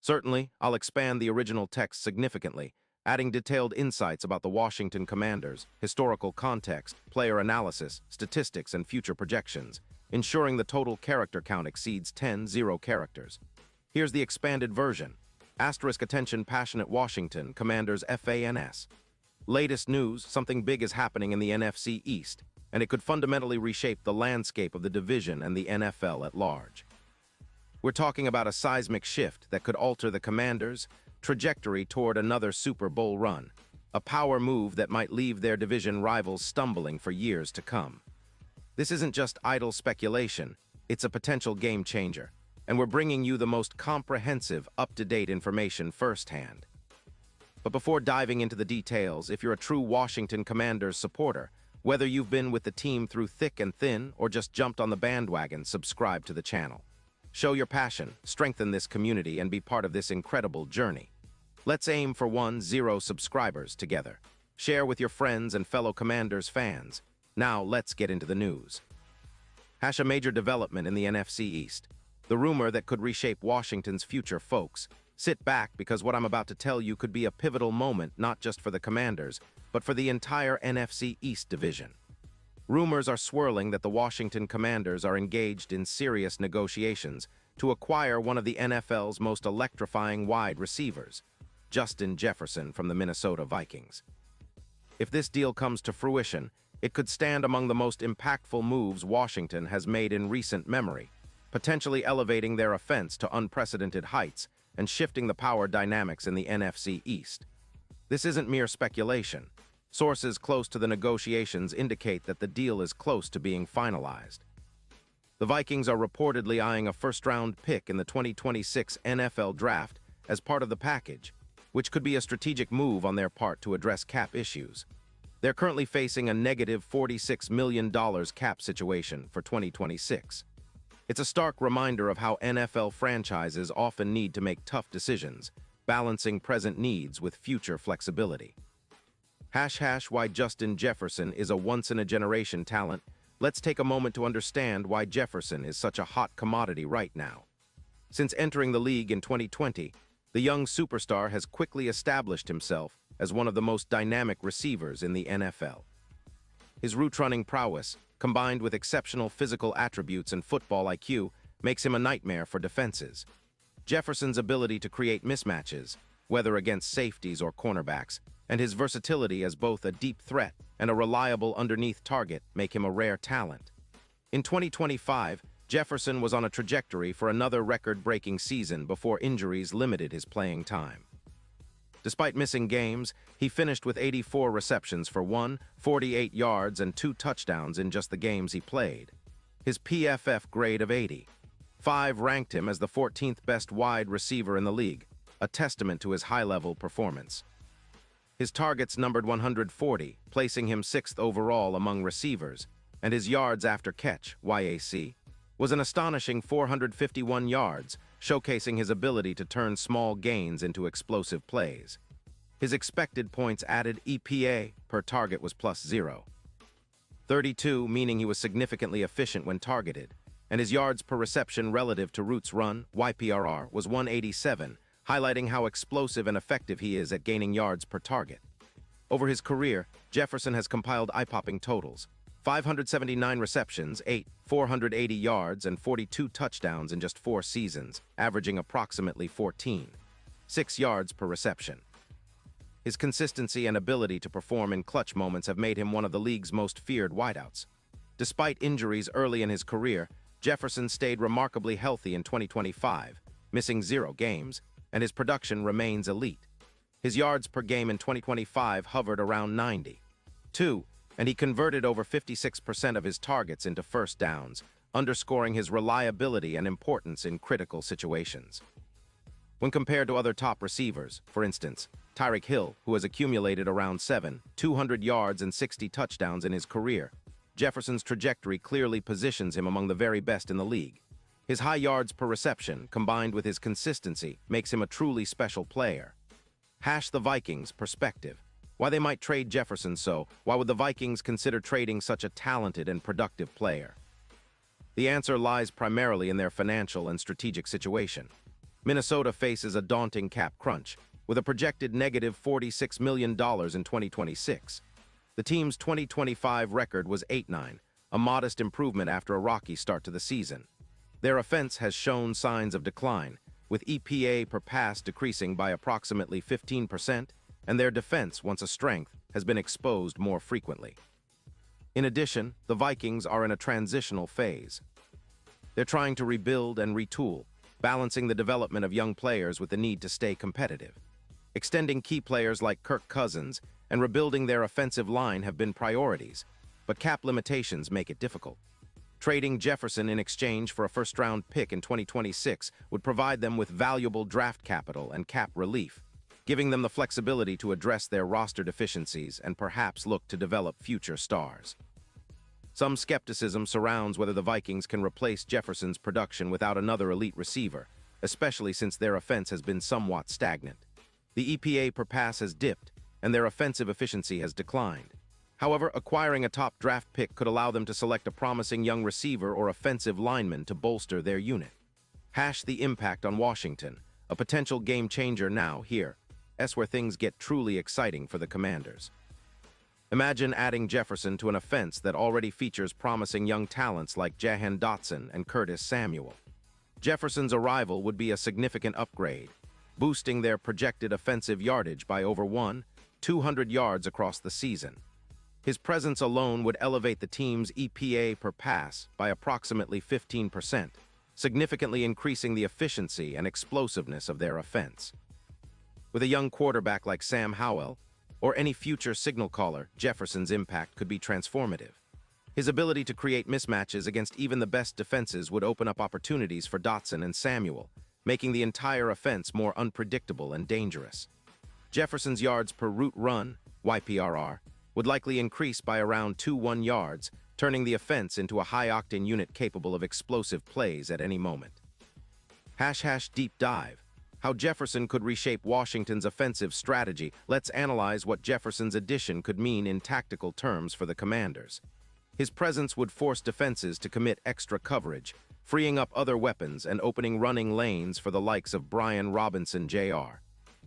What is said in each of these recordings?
Certainly, I'll expand the original text significantly, adding detailed insights about the Washington Commanders, historical context, player analysis, statistics, and future projections, ensuring the total character count exceeds 10 characters. Here's the expanded version. Asterisk attention passionate Washington Commanders FANS. Latest news, something big is happening in the NFC East, and it could fundamentally reshape the landscape of the division and the NFL at large. We're talking about a seismic shift that could alter the Commanders' trajectory toward another Super Bowl run, a power move that might leave their division rivals stumbling for years to come. This isn't just idle speculation, it's a potential game changer, and we're bringing you the most comprehensive, up-to-date information firsthand. But before diving into the details, if you're a true Washington Commanders supporter, whether you've been with the team through thick and thin or just jumped on the bandwagon, subscribe to the channel. Show your passion, strengthen this community, and be part of this incredible journey. Let's aim for 10 subscribers together. Share with your friends and fellow Commanders fans. Now let's get into the news. A major development in the NFC East. The rumor that could reshape Washington's future, folks. Sit back because what I'm about to tell you could be a pivotal moment not just for the Commanders, but for the entire NFC East division. Rumors are swirling that the Washington Commanders are engaged in serious negotiations to acquire one of the NFL's most electrifying wide receivers, Justin Jefferson from the Minnesota Vikings. If this deal comes to fruition, it could stand among the most impactful moves Washington has made in recent memory, potentially elevating their offense to unprecedented heights and shifting the power dynamics in the NFC East. This isn't mere speculation. Sources close to the negotiations indicate that the deal is close to being finalized. The Vikings are reportedly eyeing a first-round pick in the 2026 NFL Draft as part of the package, which could be a strategic move on their part to address cap issues. They're currently facing a negative $46 million cap situation for 2026. It's a stark reminder of how NFL franchises often need to make tough decisions, balancing present needs with future flexibility. Why Justin Jefferson is a once-in-a-generation talent. Let's take a moment to understand why Jefferson is such a hot commodity right now. Since entering the league in 2020, the young superstar has quickly established himself as one of the most dynamic receivers in the NFL. His route-running prowess, combined with exceptional physical attributes and football IQ, makes him a nightmare for defenses. Jefferson's ability to create mismatches, whether against safeties or cornerbacks, and his versatility as both a deep threat and a reliable underneath target make him a rare talent. In 2025, Jefferson was on a trajectory for another record-breaking season before injuries limited his playing time. Despite missing games, he finished with 84 receptions for 148 yards and 2 touchdowns in just the games he played. His PFF grade of 85 ranked him as the 14th best wide receiver in the league, a testament to his high-level performance. His targets numbered 140, placing him 6th overall among receivers, and his yards after catch, YAC, was an astonishing 451 yards, showcasing his ability to turn small gains into explosive plays. His expected points added EPA per target was +0.32, meaning he was significantly efficient when targeted, and his yards per reception relative to routes run, YPRR, was 187, highlighting how explosive and effective he is at gaining yards per target. Over his career, Jefferson has compiled eye-popping totals: 579 receptions, 480 yards, and 42 touchdowns in just 4 seasons, averaging approximately 14.6 yards per reception. His consistency and ability to perform in clutch moments have made him one of the league's most feared wideouts. Despite injuries early in his career, Jefferson stayed remarkably healthy in 2025, missing 0 games, and his production remains elite. His yards per game in 2025 hovered around 92, and he converted over 56% of his targets into first downs, underscoring his reliability and importance in critical situations. When compared to other top receivers, for instance, Tyreek Hill, who has accumulated around 200 yards and 60 touchdowns in his career, Jefferson's trajectory clearly positions him among the very best in the league. His high yards per reception, combined with his consistency, makes him a truly special player. The Vikings perspective. Why they might trade Jefferson so? Why would the Vikings consider trading such a talented and productive player? The answer lies primarily in their financial and strategic situation. Minnesota faces a daunting cap crunch, with a projected negative $46 million in 2026. The team's 2025 record was 8-9, a modest improvement after a rocky start to the season. Their offense has shown signs of decline, with EPA per pass decreasing by approximately 15%, and their defense, once a strength, has been exposed more frequently. In addition, the Vikings are in a transitional phase. They're trying to rebuild and retool, balancing the development of young players with the need to stay competitive. Extending key players like Kirk Cousins and rebuilding their offensive line have been priorities, but cap limitations make it difficult. Trading Jefferson in exchange for a first-round pick in 2026 would provide them with valuable draft capital and cap relief, giving them the flexibility to address their roster deficiencies and perhaps look to develop future stars. Some skepticism surrounds whether the Vikings can replace Jefferson's production without another elite receiver, especially since their offense has been somewhat stagnant. The EPA per pass has dipped, and their offensive efficiency has declined. However, acquiring a top draft pick could allow them to select a promising young receiver or offensive lineman to bolster their unit. The impact on Washington, a potential game-changer now here. Where things get truly exciting for the Commanders. Imagine adding Jefferson to an offense that already features promising young talents like Jahan Dotson and Curtis Samuel. Jefferson's arrival would be a significant upgrade, boosting their projected offensive yardage by over 200 yards across the season. His presence alone would elevate the team's EPA per pass by approximately 15%, significantly increasing the efficiency and explosiveness of their offense. With a young quarterback like Sam Howell, or any future signal caller, Jefferson's impact could be transformative. His ability to create mismatches against even the best defenses would open up opportunities for Dotson and Samuel, making the entire offense more unpredictable and dangerous. Jefferson's yards per route run, YPRR, would likely increase by around 2-1 yards, turning the offense into a high-octane unit capable of explosive plays at any moment. Deep dive. How Jefferson could reshape Washington's offensive strategy. Let's analyze what Jefferson's addition could mean in tactical terms for the Commanders. His presence would force defenses to commit extra coverage, freeing up other weapons and opening running lanes for the likes of Brian Robinson Jr.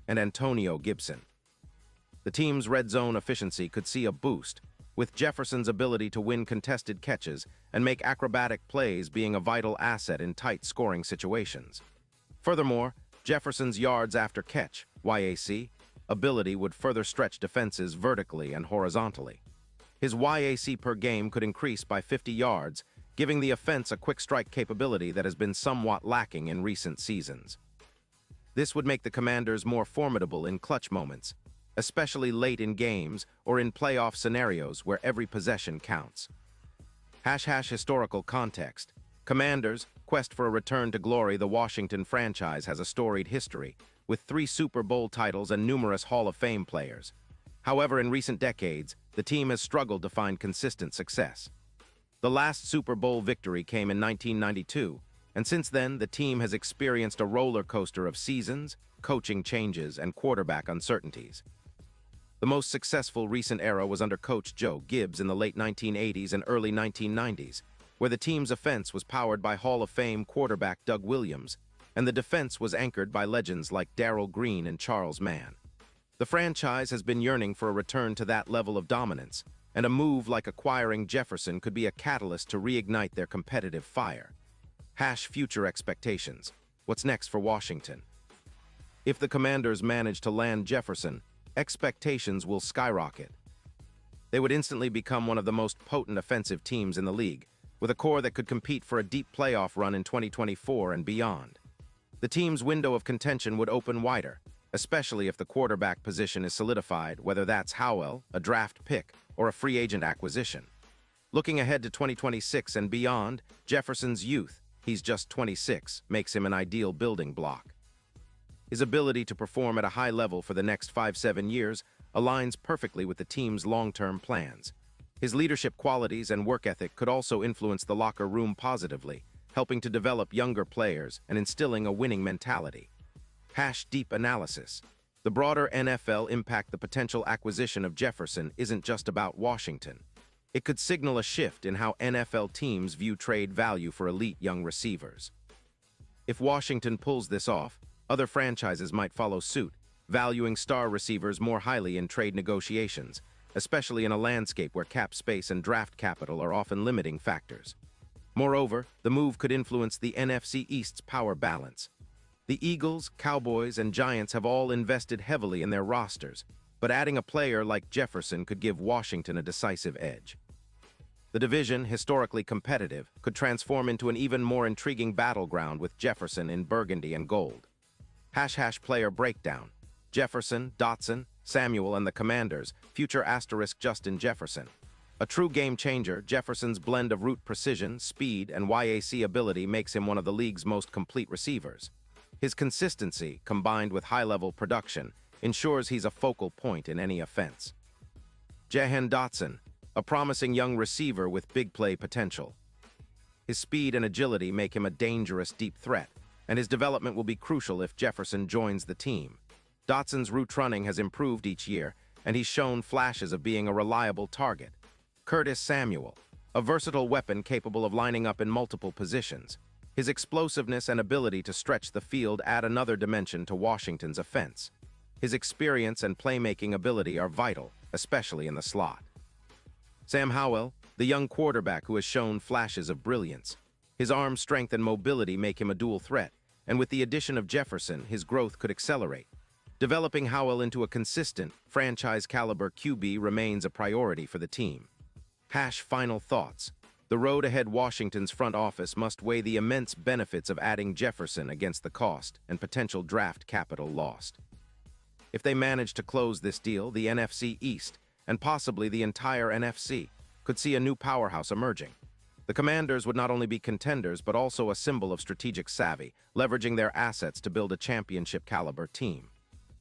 and Antonio Gibson. The team's red zone efficiency could see a boost, with Jefferson's ability to win contested catches and make acrobatic plays being a vital asset in tight scoring situations. Furthermore, Jefferson's yards after catch, YAC, ability would further stretch defenses vertically and horizontally. His YAC per game could increase by 50 yards, giving the offense a quick strike capability that has been somewhat lacking in recent seasons. This would make the Commanders more formidable in clutch moments, especially late in games or in playoff scenarios where every possession counts. Historical context. Commanders' quest for a return to glory. The Washington franchise has a storied history, with 3 Super Bowl titles and numerous Hall of Fame players. However, in recent decades, the team has struggled to find consistent success. The last Super Bowl victory came in 1992, and since then, the team has experienced a roller coaster of seasons, coaching changes, and quarterback uncertainties. The most successful recent era was under coach Joe Gibbs in the late 1980s and early 1990s, where the team's offense was powered by Hall of Fame quarterback Doug Williams, and the defense was anchored by legends like Darryl Green and Charles Mann. The franchise has been yearning for a return to that level of dominance, and a move like acquiring Jefferson could be a catalyst to reignite their competitive fire. Future expectations. What's next for Washington? If the Commanders manage to land Jefferson, expectations will skyrocket. They would instantly become one of the most potent offensive teams in the league, with a core that could compete for a deep playoff run in 2024 and beyond. The team's window of contention would open wider, especially if the quarterback position is solidified, whether that's Howell, a draft pick, or a free agent acquisition. Looking ahead to 2026 and beyond, Jefferson's youth, he's just 26, makes him an ideal building block. His ability to perform at a high level for the next 5-7 years aligns perfectly with the team's long-term plans. His leadership qualities and work ethic could also influence the locker room positively, helping to develop younger players and instilling a winning mentality. Deep analysis. The broader NFL impact. The potential acquisition of Jefferson isn't just about Washington. It could signal a shift in how NFL teams view trade value for elite young receivers. If Washington pulls this off, Other franchises might follow suit, valuing star receivers more highly in trade negotiations, especially in a landscape where cap space and draft capital are often limiting factors. Moreover, the move could influence the NFC East's power balance. The Eagles, Cowboys, and Giants have all invested heavily in their rosters, but adding a player like Jefferson could give Washington a decisive edge. The division, historically competitive, could transform into an even more intriguing battleground with Jefferson in burgundy and gold. # player breakdown. Jefferson, Dotson, Samuel, and the Commanders, future * Justin Jefferson. A true game-changer, Jefferson's blend of route precision, speed, and YAC ability makes him one of the league's most complete receivers. His consistency, combined with high-level production, ensures he's a focal point in any offense. Jahan Dotson, a promising young receiver with big play potential. His speed and agility make him a dangerous deep threat, and his development will be crucial if Jefferson joins the team. Dotson's route running has improved each year, and he's shown flashes of being a reliable target. Curtis Samuel, a versatile weapon capable of lining up in multiple positions. His explosiveness and ability to stretch the field add another dimension to Washington's offense. His experience and playmaking ability are vital, especially in the slot. Sam Howell, the young quarterback who has shown flashes of brilliance. His arm strength and mobility make him a dual threat, and with the addition of Jefferson, his growth could accelerate. Developing Howell into a consistent, franchise-caliber QB remains a priority for the team. Final thoughts. The road ahead Washington's front office must weigh the immense benefits of adding Jefferson against the cost and potential draft capital lost. If they manage to close this deal, the NFC East, and possibly the entire NFC, could see a new powerhouse emerging. The Commanders would not only be contenders, but also a symbol of strategic savvy, leveraging their assets to build a championship-caliber team.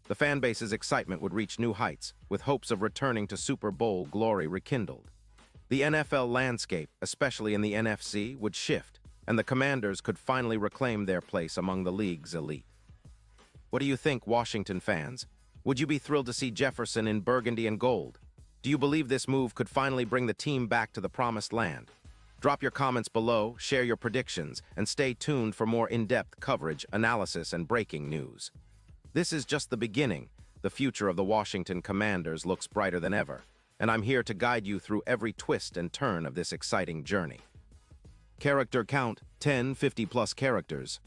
The fanbase's excitement would reach new heights, with hopes of returning to Super Bowl glory rekindled. The NFL landscape, especially in the NFC, would shift, and the Commanders could finally reclaim their place among the league's elite. What do you think, Washington fans? Would you be thrilled to see Jefferson in burgundy and gold? Do you believe this move could finally bring the team back to the promised land? Drop your comments below, share your predictions, and stay tuned for more in-depth coverage, analysis, and breaking news. This is just the beginning. The future of the Washington Commanders looks brighter than ever, and I'm here to guide you through every twist and turn of this exciting journey. Character count, 10 50-plus characters.